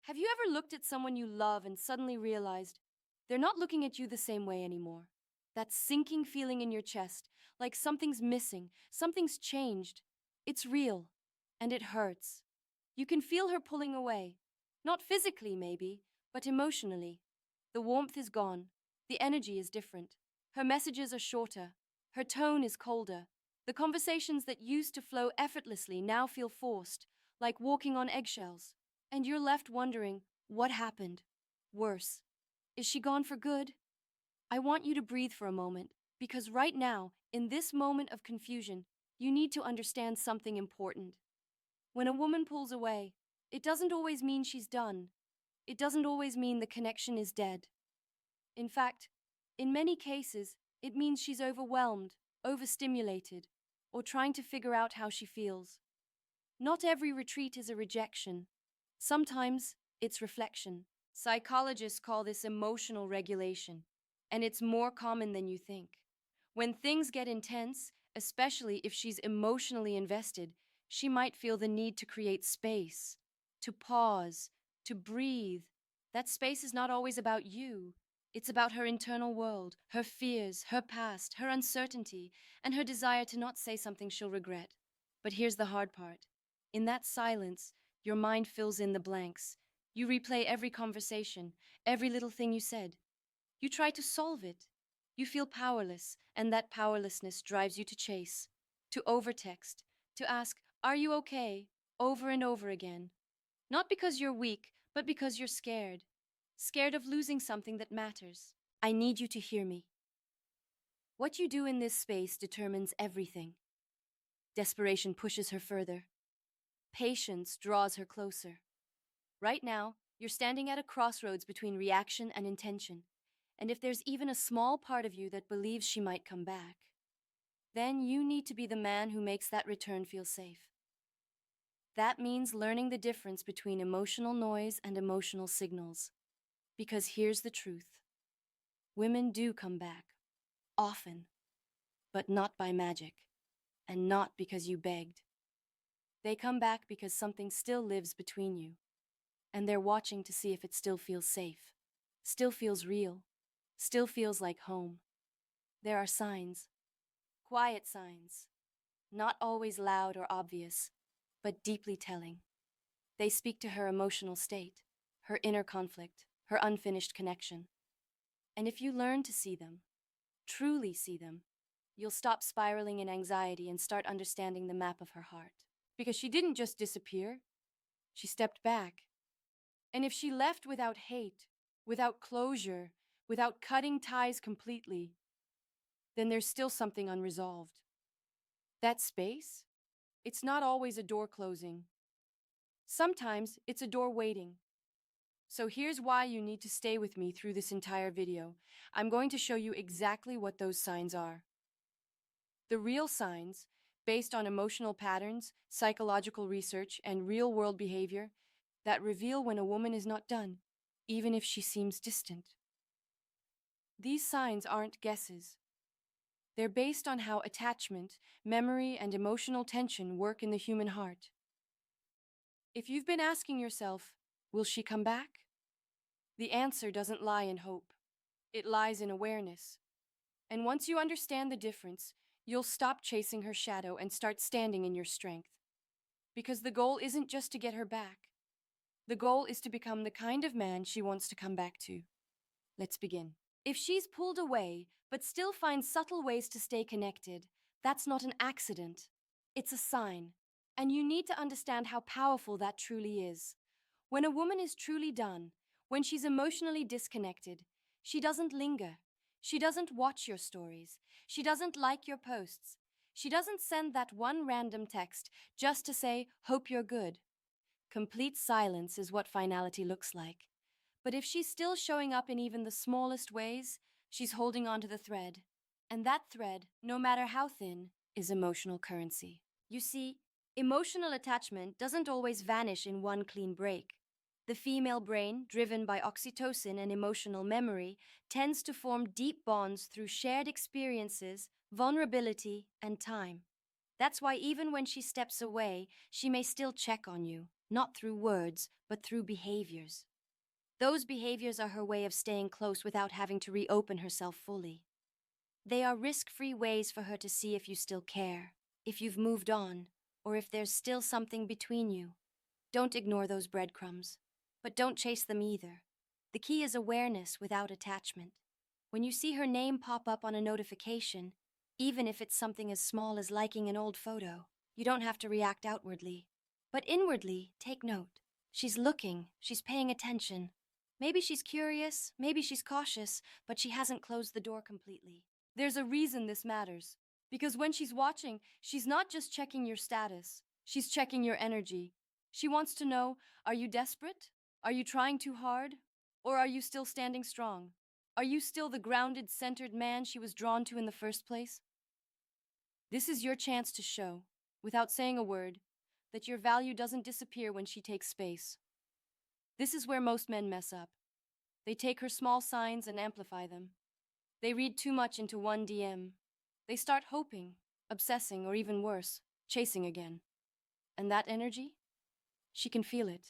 Have you ever looked at someone you love and suddenly realized they're not looking at you the same way anymore? That sinking feeling in your chest, like something's missing, something's changed. It's real, and it hurts. You can feel her pulling away. Not physically, maybe, but emotionally. The warmth is gone. The energy is different. Her messages are shorter. Her tone is colder. The conversations that used to flow effortlessly now feel forced, like walking on eggshells. And you're left wondering, what happened? Worse, is she gone for good? I want you to breathe for a moment, because right now, in this moment of confusion, you need to understand something important. When a woman pulls away, it doesn't always mean she's done. It doesn't always mean the connection is dead. In fact, in many cases, it means she's overwhelmed, overstimulated, or trying to figure out how she feels. Not every retreat is a rejection. Sometimes it's reflection. Psychologists call this emotional regulation, and it's more common than you think. When things get intense, especially if she's emotionally invested, she might feel the need to create space, to pause, to breathe. That space is not always about you. It's about her internal world, her fears, her past, her uncertainty, and her desire to not say something she'll regret. But here's the hard part. In that silence, your mind fills in the blanks. You replay every conversation, every little thing you said. You try to solve it. You feel powerless, and that powerlessness drives you to chase, to overtext, to ask, "Are you okay?" over and over again. Not because you're weak, but because you're scared. Scared of losing something that matters. I need you to hear me. What you do in this space determines everything. Desperation pushes her further. Patience draws her closer. Right now, you're standing at a crossroads between reaction and intention, and if there's even a small part of you that believes she might come back, then you need to be the man who makes that return feel safe. That means learning the difference between emotional noise and emotional signals. Because here's the truth. Women do come back. Often. But not by magic. And not because you begged. They come back because something still lives between you. And they're watching to see if it still feels safe. Still feels real. Still feels like home. There are signs. Quiet signs. Not always loud or obvious, but deeply telling. They speak to her emotional state, her inner conflict, her unfinished connection. And if you learn to see them, truly see them, you'll stop spiraling in anxiety and start understanding the map of her heart. Because she didn't just disappear, she stepped back. And if she left without hate, without closure, without cutting ties completely, then there's still something unresolved. That space? It's not always a door closing. Sometimes it's a door waiting. So here's why you need to stay with me through this entire video. I'm going to show you exactly what those signs are. The real signs, based on emotional patterns, psychological research, and real-world behavior, that reveal when a woman is not done, even if she seems distant. These signs aren't guesses. They're based on how attachment, memory, and emotional tension work in the human heart. If you've been asking yourself, will she come back? The answer doesn't lie in hope. It lies in awareness. And once you understand the difference, you'll stop chasing her shadow and start standing in your strength. Because the goal isn't just to get her back. The goal is to become the kind of man she wants to come back to. Let's begin. If she's pulled away, but still finds subtle ways to stay connected, that's not an accident. It's a sign. And you need to understand how powerful that truly is. When a woman is truly done, when she's emotionally disconnected, she doesn't linger. She doesn't watch your stories. She doesn't like your posts. She doesn't send that one random text just to say, "Hope you're good." Complete silence is what finality looks like. But if she's still showing up in even the smallest ways, she's holding onto the thread. And that thread, no matter how thin, is emotional currency. You see, emotional attachment doesn't always vanish in one clean break. The female brain, driven by oxytocin and emotional memory, tends to form deep bonds through shared experiences, vulnerability, and time. That's why even when she steps away, she may still check on you. not through words, but through behaviors. Those behaviors are her way of staying close without having to reopen herself fully. They are risk-free ways for her to see if you still care, if you've moved on, or if there's still something between you. Don't ignore those breadcrumbs, but don't chase them either. The key is awareness without attachment. When you see her name pop up on a notification, even if it's something as small as liking an old photo, you don't have to react outwardly. But inwardly, take note. She's looking, she's paying attention. Maybe she's curious, maybe she's cautious, but she hasn't closed the door completely. There's a reason this matters. Because when she's watching, she's not just checking your status, she's checking your energy. She wants to know, are you desperate? Are you trying too hard? Or are you still standing strong? Are you still the grounded, centered man she was drawn to in the first place? This is your chance to show, without saying a word, that your value doesn't disappear when she takes space. This is where most men mess up. They take her small signs and amplify them. They read too much into one DM. They start hoping, obsessing, or even worse, chasing again. And that energy? She can feel it.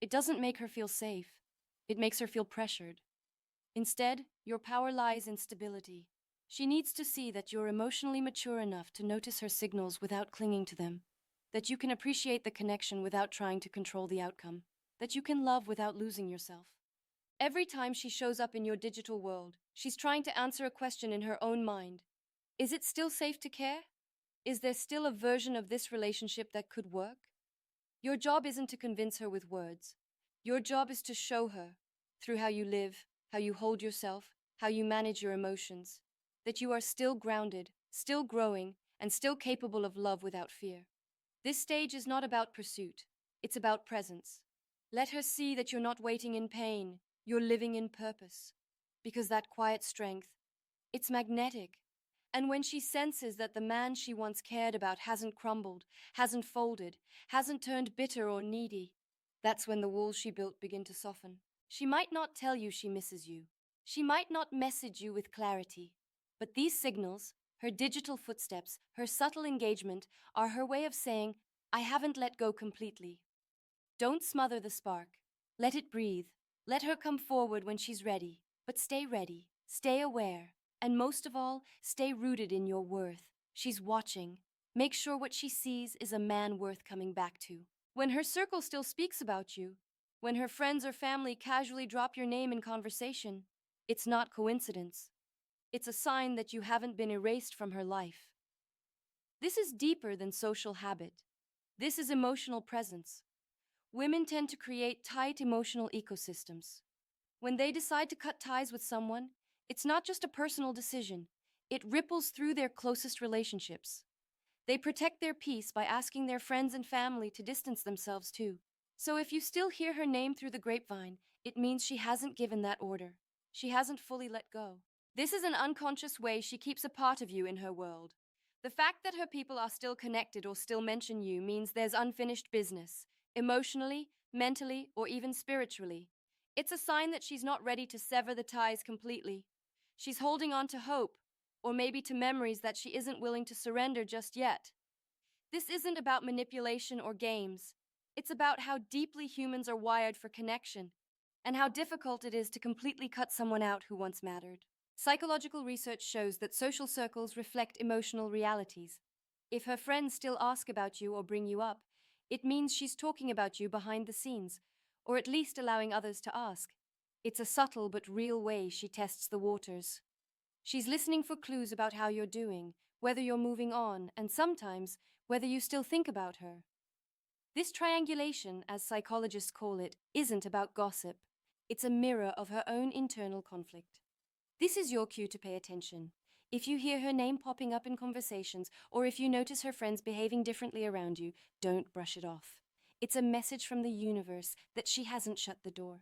It doesn't make her feel safe. It makes her feel pressured. Instead, your power lies in stability. She needs to see that you're emotionally mature enough to notice her signals without clinging to them, that you can appreciate the connection without trying to control the outcome, that you can love without losing yourself. Every time she shows up in your digital world, she's trying to answer a question in her own mind. Is it still safe to care? Is there still a version of this relationship that could work? Your job isn't to convince her with words. Your job is to show her, through how you live, how you hold yourself, how you manage your emotions, that you are still grounded, still growing, and still capable of love without fear. This stage is not about pursuit. It's about presence. Let her see that you're not waiting in pain, you're living in purpose. Because that quiet strength, it's magnetic. And when she senses that the man she once cared about hasn't crumbled, hasn't folded, hasn't turned bitter or needy, that's when the walls she built begin to soften. She might not tell you she misses you. She might not message you with clarity. But these signals, her digital footsteps, her subtle engagement, are her way of saying, I haven't let go completely. Don't smother the spark. Let it breathe. Let her come forward when she's ready. But stay ready. Stay aware. And most of all, stay rooted in your worth. She's watching. Make sure what she sees is a man worth coming back to. When her circle still speaks about you, when her friends or family casually drop your name in conversation, it's not coincidence. It's a sign that you haven't been erased from her life. This is deeper than social habit. This is emotional presence. Women tend to create tight emotional ecosystems. When they decide to cut ties with someone, it's not just a personal decision. It ripples through their closest relationships. They protect their peace by asking their friends and family to distance themselves too. So if you still hear her name through the grapevine, it means she hasn't given that order. She hasn't fully let go. This is an unconscious way she keeps a part of you in her world. The fact that her people are still connected or still mention you means there's unfinished business, emotionally, mentally, or even spiritually. It's a sign that she's not ready to sever the ties completely. She's holding on to hope, or maybe to memories that she isn't willing to surrender just yet. This isn't about manipulation or games. It's about how deeply humans are wired for connection, and how difficult it is to completely cut someone out who once mattered. Psychological research shows that social circles reflect emotional realities. If her friends still ask about you or bring you up, it means she's talking about you behind the scenes, or at least allowing others to ask. It's a subtle but real way she tests the waters. She's listening for clues about how you're doing, whether you're moving on, and sometimes whether you still think about her. This triangulation, as psychologists call it, isn't about gossip. It's a mirror of her own internal conflict. This is your cue to pay attention. If you hear her name popping up in conversations, or if you notice her friends behaving differently around you, don't brush it off. It's a message from the universe that she hasn't shut the door.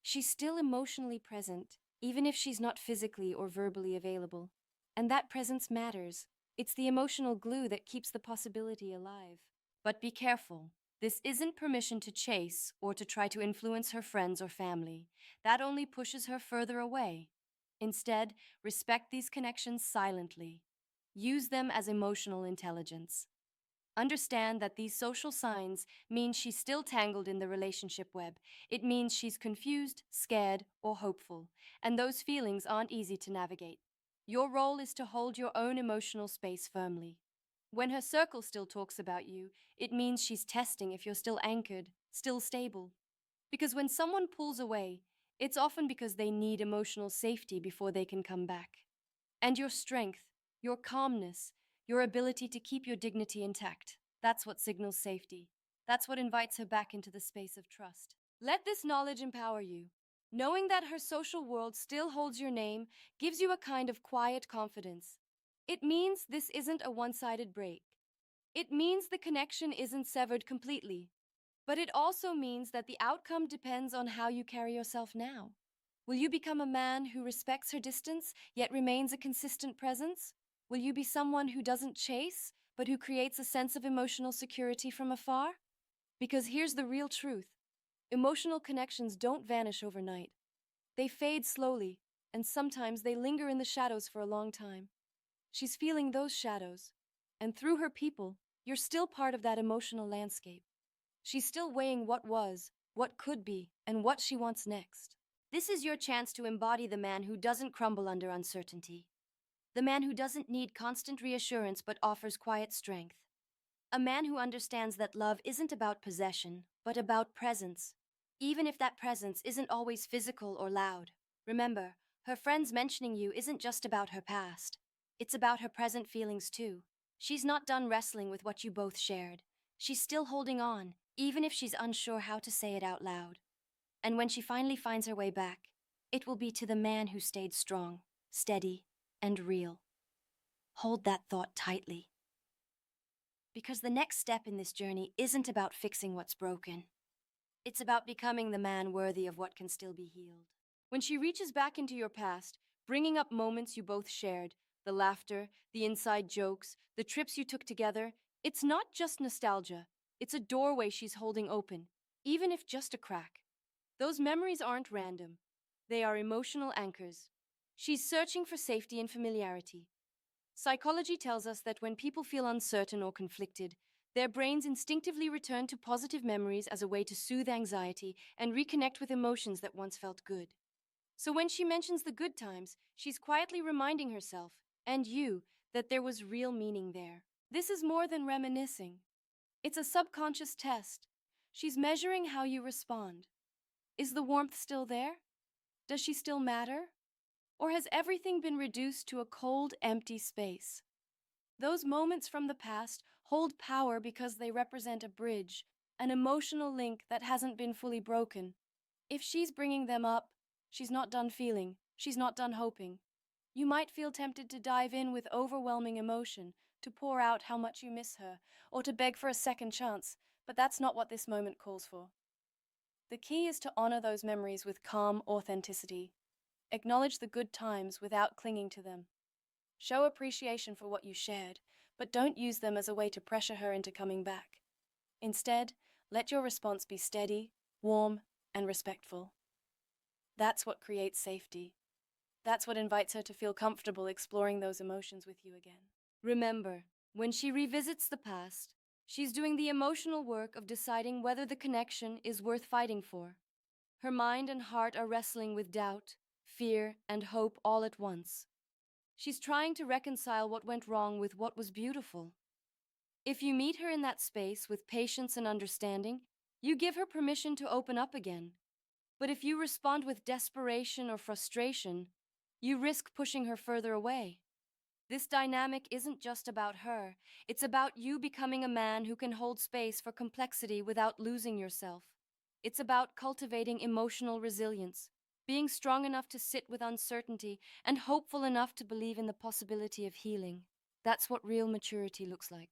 She's still emotionally present, even if she's not physically or verbally available. And that presence matters. It's the emotional glue that keeps the possibility alive. But be careful. This isn't permission to chase or to try to influence her friends or family. That only pushes her further away. Instead, respect these connections silently. Use them as emotional intelligence. Understand that these social signs mean she's still tangled in the relationship web. It means she's confused, scared, or hopeful, and those feelings aren't easy to navigate. Your role is to hold your own emotional space firmly. When her circle still talks about you, it means she's testing if you're still anchored, still stable. Because when someone pulls away, it's often because they need emotional safety before they can come back. And your strength, your calmness, your ability to keep your dignity intact, that's what signals safety. That's what invites her back into the space of trust. Let this knowledge empower you. Knowing that her social world still holds your name gives you a kind of quiet confidence. It means this isn't a one-sided break. It means the connection isn't severed completely. But it also means that the outcome depends on how you carry yourself now. Will you become a man who respects her distance, yet remains a consistent presence? Will you be someone who doesn't chase, but who creates a sense of emotional security from afar? Because here's the real truth. Emotional connections don't vanish overnight. They fade slowly, and sometimes they linger in the shadows for a long time. She's feeling those shadows, and through her people, you're still part of that emotional landscape. She's still weighing what was, what could be, and what she wants next. This is your chance to embody the man who doesn't crumble under uncertainty. The man who doesn't need constant reassurance but offers quiet strength. A man who understands that love isn't about possession, but about presence, even if that presence isn't always physical or loud. Remember, her friends mentioning you isn't just about her past. It's about her present feelings too. She's not done wrestling with what you both shared. She's still holding on, even if she's unsure how to say it out loud. And when she finally finds her way back, it will be to the man who stayed strong, steady, and real. Hold that thought tightly. Because the next step in this journey isn't about fixing what's broken. It's about becoming the man worthy of what can still be healed. When she reaches back into your past, bringing up moments you both shared, the laughter, the inside jokes, the trips you took together, it's not just nostalgia. It's a doorway she's holding open, even if just a crack. Those memories aren't random. They are emotional anchors. She's searching for safety and familiarity. Psychology tells us that when people feel uncertain or conflicted, their brains instinctively return to positive memories as a way to soothe anxiety and reconnect with emotions that once felt good. So when she mentions the good times, she's quietly reminding herself, and you, that there was real meaning there. This is more than reminiscing. It's a subconscious test. She's measuring how you respond. Is the warmth still there? Does she still matter? Or has everything been reduced to a cold, empty space? Those moments from the past hold power because they represent a bridge, an emotional link that hasn't been fully broken. If she's bringing them up, she's not done feeling, she's not done hoping. You might feel tempted to dive in with overwhelming emotion, to pour out how much you miss her, or to beg for a second chance, but that's not what this moment calls for. The key is to honor those memories with calm authenticity. Acknowledge the good times without clinging to them. Show appreciation for what you shared, but don't use them as a way to pressure her into coming back. Instead, let your response be steady, warm, and respectful. That's what creates safety. That's what invites her to feel comfortable exploring those emotions with you again. Remember, when she revisits the past, she's doing the emotional work of deciding whether the connection is worth fighting for. Her mind and heart are wrestling with doubt, fear, and hope all at once. She's trying to reconcile what went wrong with what was beautiful. If you meet her in that space with patience and understanding, you give her permission to open up again. But if you respond with desperation or frustration, you risk pushing her further away. This dynamic isn't just about her. It's about you becoming a man who can hold space for complexity without losing yourself. It's about cultivating emotional resilience, being strong enough to sit with uncertainty, and hopeful enough to believe in the possibility of healing. That's what real maturity looks like.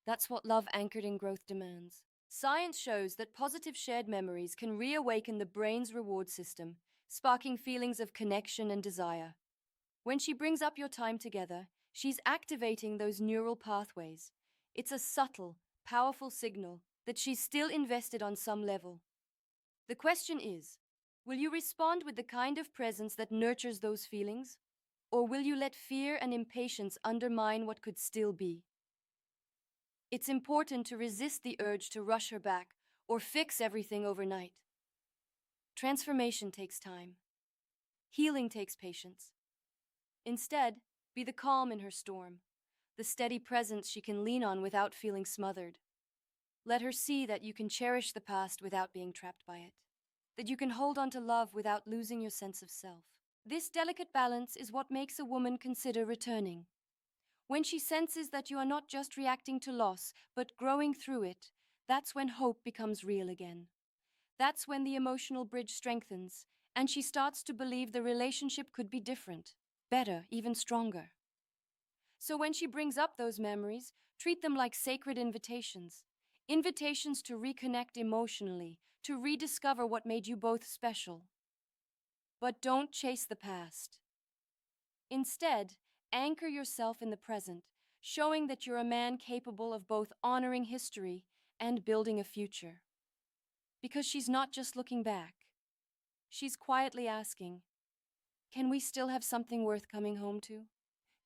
That's what love anchored in growth demands. Science shows that positive shared memories can reawaken the brain's reward system, sparking feelings of connection and desire. When she brings up your time together, she's activating those neural pathways. It's a subtle, powerful signal that she's still invested on some level. The question is, will you respond with the kind of presence that nurtures those feelings? Or will you let fear and impatience undermine what could still be? It's important to resist the urge to rush her back or fix everything overnight. Transformation takes time. Healing takes patience. Instead, be the calm in her storm, the steady presence she can lean on without feeling smothered. Let her see that you can cherish the past without being trapped by it, that you can hold on to love without losing your sense of self. This delicate balance is what makes a woman consider returning. When she senses that you are not just reacting to loss, but growing through it, that's when hope becomes real again. That's when the emotional bridge strengthens, and she starts to believe the relationship could be different, better, even stronger. So when she brings up those memories, treat them like sacred invitations. Invitations to reconnect emotionally, to rediscover what made you both special. But don't chase the past. Instead, anchor yourself in the present, showing that you're a man capable of both honoring history and building a future. Because she's not just looking back. She's quietly asking, can we still have something worth coming home to?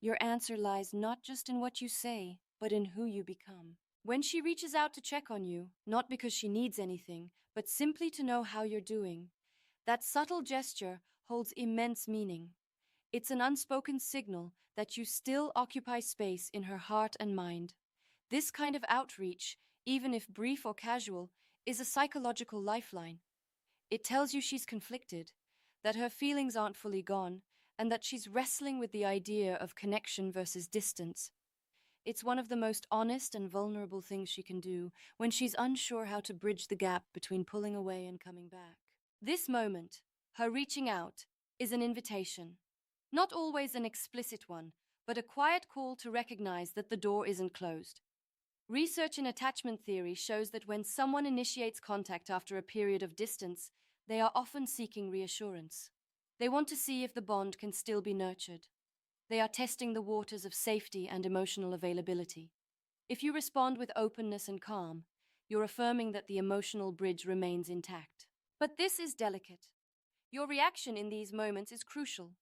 Your answer lies not just in what you say, but in who you become. When she reaches out to check on you, not because she needs anything, but simply to know how you're doing, that subtle gesture holds immense meaning. It's an unspoken signal that you still occupy space in her heart and mind. This kind of outreach, even if brief or casual, is a psychological lifeline. It tells you she's conflicted, that her feelings aren't fully gone, and that she's wrestling with the idea of connection versus distance. It's one of the most honest and vulnerable things she can do when she's unsure how to bridge the gap between pulling away and coming back. This moment, her reaching out, is an invitation. Not always an explicit one, but a quiet call to recognize that the door isn't closed. Research in attachment theory shows that when someone initiates contact after a period of distance, they are often seeking reassurance. They want to see if the bond can still be nurtured. They are testing the waters of safety and emotional availability. If you respond with openness and calm, you're affirming that the emotional bridge remains intact. But this is delicate. Your reaction in these moments is crucial.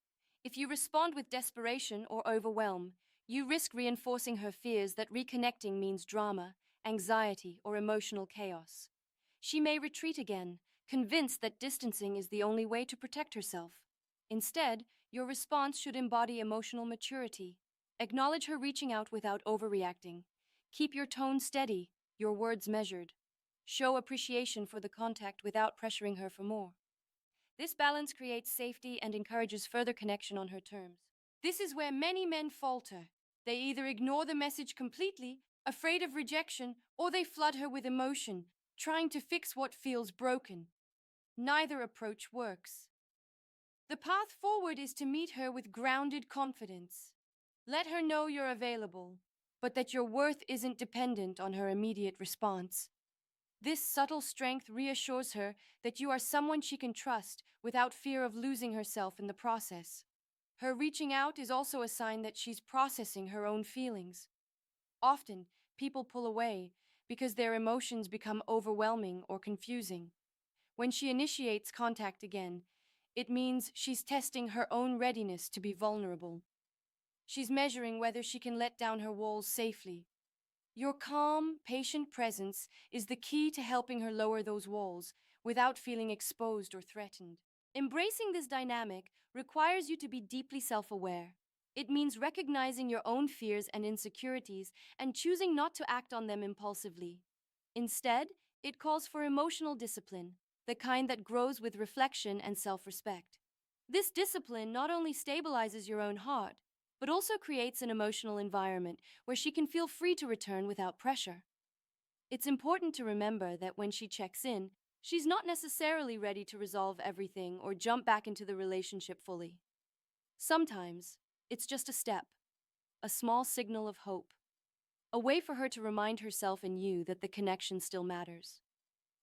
If you respond with desperation or overwhelm, you risk reinforcing her fears that reconnecting means drama, anxiety, or emotional chaos. She may retreat again, convinced that distancing is the only way to protect herself. Instead, your response should embody emotional maturity. Acknowledge her reaching out without overreacting. Keep your tone steady, your words measured. Show appreciation for the contact without pressuring her for more. This balance creates safety and encourages further connection on her terms. This is where many men falter. They either ignore the message completely, afraid of rejection, or they flood her with emotion, trying to fix what feels broken. Neither approach works. The path forward is to meet her with grounded confidence. Let her know you're available, but that your worth isn't dependent on her immediate response. This subtle strength reassures her that you are someone she can trust without fear of losing herself in the process. Her reaching out is also a sign that she's processing her own feelings. Often, people pull away because their emotions become overwhelming or confusing. When she initiates contact again, it means she's testing her own readiness to be vulnerable. She's measuring whether she can let down her walls safely. Your calm, patient presence is the key to helping her lower those walls without feeling exposed or threatened. Embracing this dynamic requires you to be deeply self-aware. It means recognizing your own fears and insecurities and choosing not to act on them impulsively. Instead, it calls for emotional discipline, the kind that grows with reflection and self-respect. This discipline not only stabilizes your own heart, but also creates an emotional environment where she can feel free to return without pressure. It's important to remember that when she checks in, she's not necessarily ready to resolve everything or jump back into the relationship fully. Sometimes, it's just a step, a small signal of hope, a way for her to remind herself and you that the connection still matters.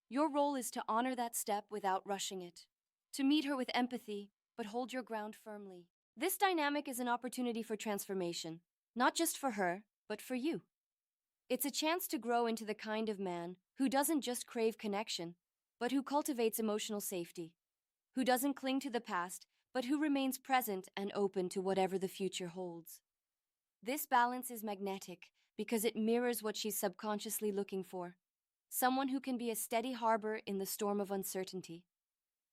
Your role is to honor that step without rushing it, to meet her with empathy, but hold your ground firmly. This dynamic is an opportunity for transformation, not just for her, but for you. It's a chance to grow into the kind of man who doesn't just crave connection, but who cultivates emotional safety, who doesn't cling to the past, but who remains present and open to whatever the future holds. This balance is magnetic because it mirrors what she's subconsciously looking for. Someone who can be a steady harbor in the storm of uncertainty.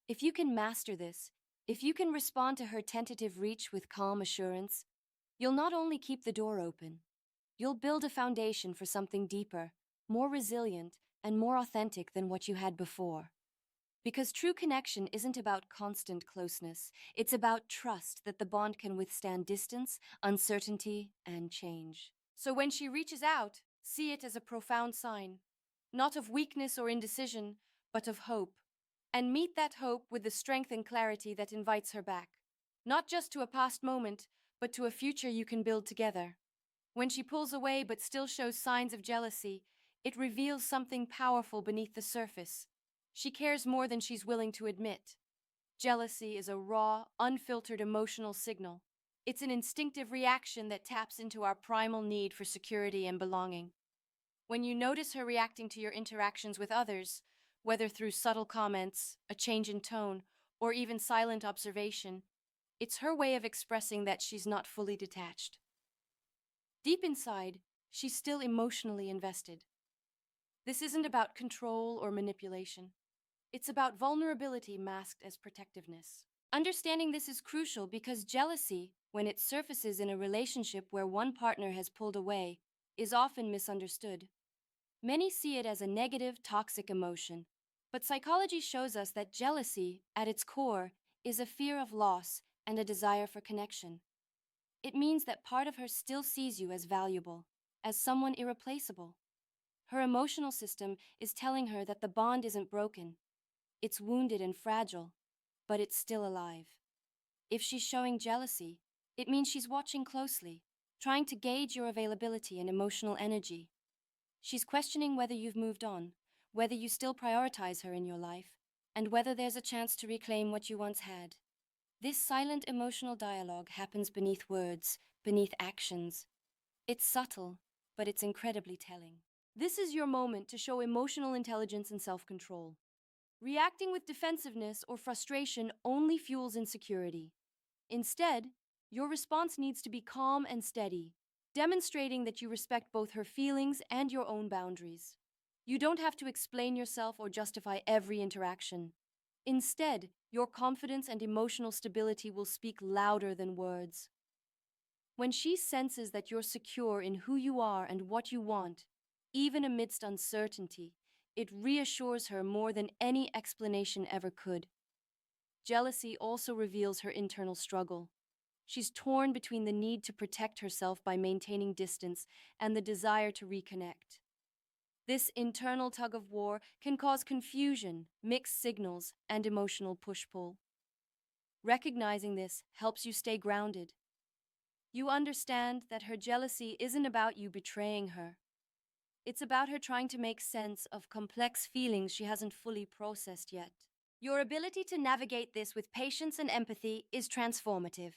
If you can master this, if you can respond to her tentative reach with calm assurance, you'll not only keep the door open, you'll build a foundation for something deeper, more resilient, and more authentic than what you had before. Because true connection isn't about constant closeness, it's about trust that the bond can withstand distance, uncertainty, and change. So when she reaches out, see it as a profound sign, not of weakness or indecision, but of hope. And meet that hope with the strength and clarity that invites her back, not just to a past moment, but to a future you can build together. When she pulls away but still shows signs of jealousy, it reveals something powerful beneath the surface. She cares more than she's willing to admit. Jealousy is a raw, unfiltered emotional signal. It's an instinctive reaction that taps into our primal need for security and belonging. When you notice her reacting to your interactions with others, whether through subtle comments, a change in tone, or even silent observation, it's her way of expressing that she's not fully detached. Deep inside, she's still emotionally invested. This isn't about control or manipulation. It's about vulnerability masked as protectiveness. Understanding this is crucial because jealousy, when it surfaces in a relationship where one partner has pulled away, is often misunderstood. Many see it as a negative, toxic emotion, but psychology shows us that jealousy, at its core, is a fear of loss and a desire for connection. It means that part of her still sees you as valuable, as someone irreplaceable. Her emotional system is telling her that the bond isn't broken. It's wounded and fragile, but it's still alive. If she's showing jealousy, it means she's watching closely, trying to gauge your availability and emotional energy. She's questioning whether you've moved on, whether you still prioritize her in your life, and whether there's a chance to reclaim what you once had. This silent emotional dialogue happens beneath words, beneath actions. It's subtle, but it's incredibly telling. This is your moment to show emotional intelligence and self-control. Reacting with defensiveness or frustration only fuels insecurity. Instead, your response needs to be calm and steady, demonstrating that you respect both her feelings and your own boundaries. You don't have to explain yourself or justify every interaction. Instead, your confidence and emotional stability will speak louder than words. When she senses that you're secure in who you are and what you want, even amidst uncertainty, it reassures her more than any explanation ever could. Jealousy also reveals her internal struggle. She's torn between the need to protect herself by maintaining distance and the desire to reconnect. This internal tug-of-war can cause confusion, mixed signals, and emotional push-pull. Recognizing this helps you stay grounded. You understand that her jealousy isn't about you betraying her. It's about her trying to make sense of complex feelings she hasn't fully processed yet. Your ability to navigate this with patience and empathy is transformative.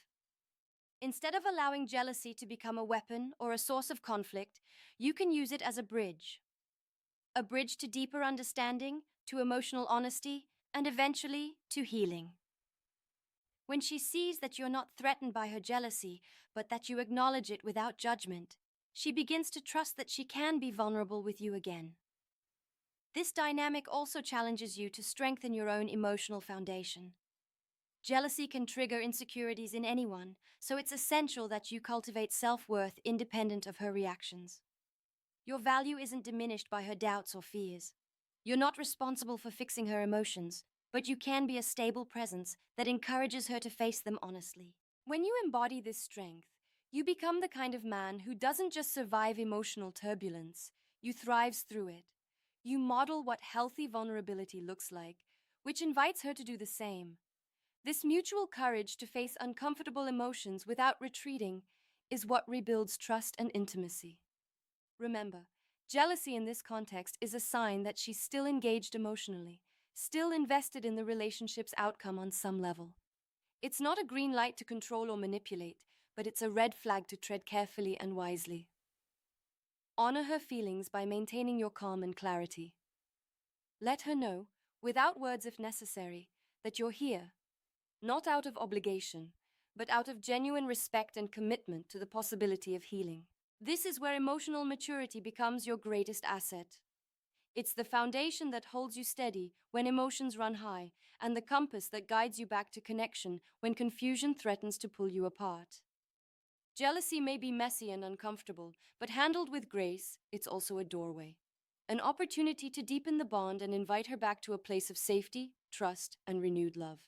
Instead of allowing jealousy to become a weapon or a source of conflict, you can use it as a bridge. A bridge to deeper understanding, to emotional honesty, and eventually to healing. When she sees that you're not threatened by her jealousy, but that you acknowledge it without judgment, she begins to trust that she can be vulnerable with you again. This dynamic also challenges you to strengthen your own emotional foundation. Jealousy can trigger insecurities in anyone, so it's essential that you cultivate self-worth independent of her reactions. Your value isn't diminished by her doubts or fears. You're not responsible for fixing her emotions, but you can be a stable presence that encourages her to face them honestly. When you embody this strength, you become the kind of man who doesn't just survive emotional turbulence, you thrives through it. You model what healthy vulnerability looks like, which invites her to do the same. This mutual courage to face uncomfortable emotions without retreating is what rebuilds trust and intimacy. Remember, jealousy in this context is a sign that she's still engaged emotionally, still invested in the relationship's outcome on some level. It's not a green light to control or manipulate, but it's a red flag to tread carefully and wisely. Honor her feelings by maintaining your calm and clarity. Let her know, without words if necessary, that you're here, not out of obligation, but out of genuine respect and commitment to the possibility of healing. This is where emotional maturity becomes your greatest asset. It's the foundation that holds you steady when emotions run high, and the compass that guides you back to connection when confusion threatens to pull you apart. Jealousy may be messy and uncomfortable, but handled with grace, it's also a doorway. An opportunity to deepen the bond and invite her back to a place of safety, trust, and renewed love.